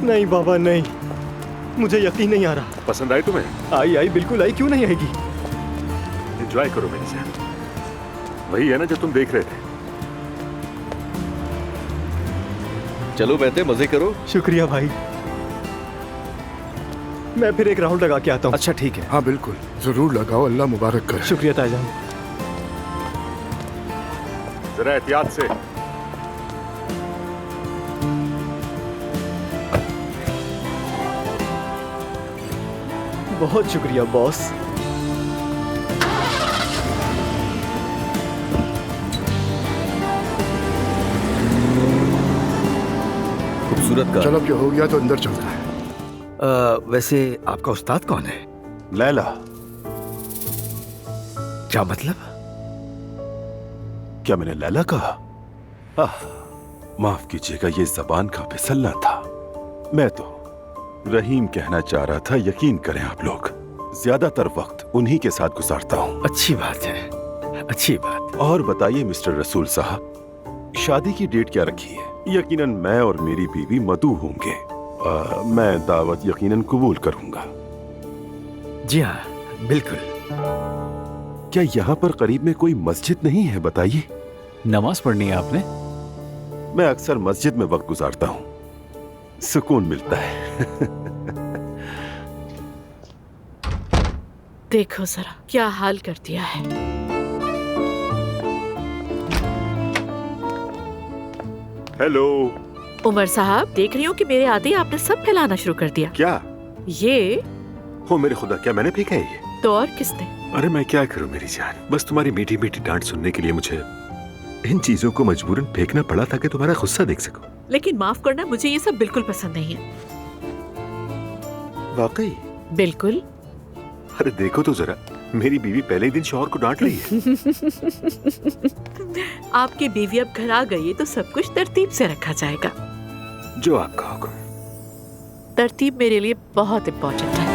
नहीं बाबा नहीं, मुझे यकीन नहीं आ रहा। पसंद आई तुम्हें? आई बिल्कुल आई, क्यों नहीं आएगी। एंजॉय करो मेरी जान, वही है ना जो तुम देख रहे थे। चलो बेटे मजे करो। शुक्रिया भाई, मैं फिर एक राउंड लगा के आता हूँ। अच्छा ठीक है। हाँ बिल्कुल, जरूर लगाओ, अल्लाह मुबारक करे। शुक्रिया ताईजान। जरा एहतियात से। बहुत शुक्रिया बॉस। खूबसूरत का। चलो, क्या हो गया तो अंदर चलता है। वैसे आपका उस्ताद कौन है? लैला। क्या मतलब? क्या मैंने लैला कहा? माफ कीजिएगा, ये जबान का फिसलना था। मैं तो रहीम कहना चाह रहा था। यकीन करें आप लोग, ज्यादातर वक्त उन्हीं के साथ गुजारता हूँ। अच्छी बात है, अच्छी बात। और बताइए मिस्टर रसूल साहब, शादी की डेट क्या रखी है? यकीनन मैं और मेरी बीवी मधु होंगे। मैं दावत यकीनन कबूल करूंगा। जी हाँ बिल्कुल। क्या यहाँ पर करीब में कोई मस्जिद नहीं है? बताइए। नमाज पढ़नी है आपने? मैं अक्सर मस्जिद में वक्त गुजारता हूँ, सुकून मिलता है। देखो जरा क्या हाल कर दिया है। हेलो उमर साहब, देख रही हूँ कि मेरे आते ही आपने सब फैलाना शुरू कर दिया। क्या? ये हो मेरे खुदा, क्या मैंने फेंका है ये? तो और किसने? अरे मैं क्या करूं मेरी जान, बस तुम्हारी मीठी मीठी डांट सुनने के लिए मुझे इन चीजों को मजबूरन फेंकना पड़ा ताकि तुम्हारा गुस्सा देख सकूं। लेकिन माफ करना, मुझे ये सब बिल्कुल पसंद नहीं है। वाकई? बिल्कुल। अरे देखो तो जरा, मेरी बीवी पहले ही दिन शौहर को डांट रही है। आपकी बीवी अब घर आ गई है तो सब कुछ तरतीब से रखा जाएगा। जो आपका हुक्म। तरतीब मेरे लिए बहुत इम्पोर्टेंट है।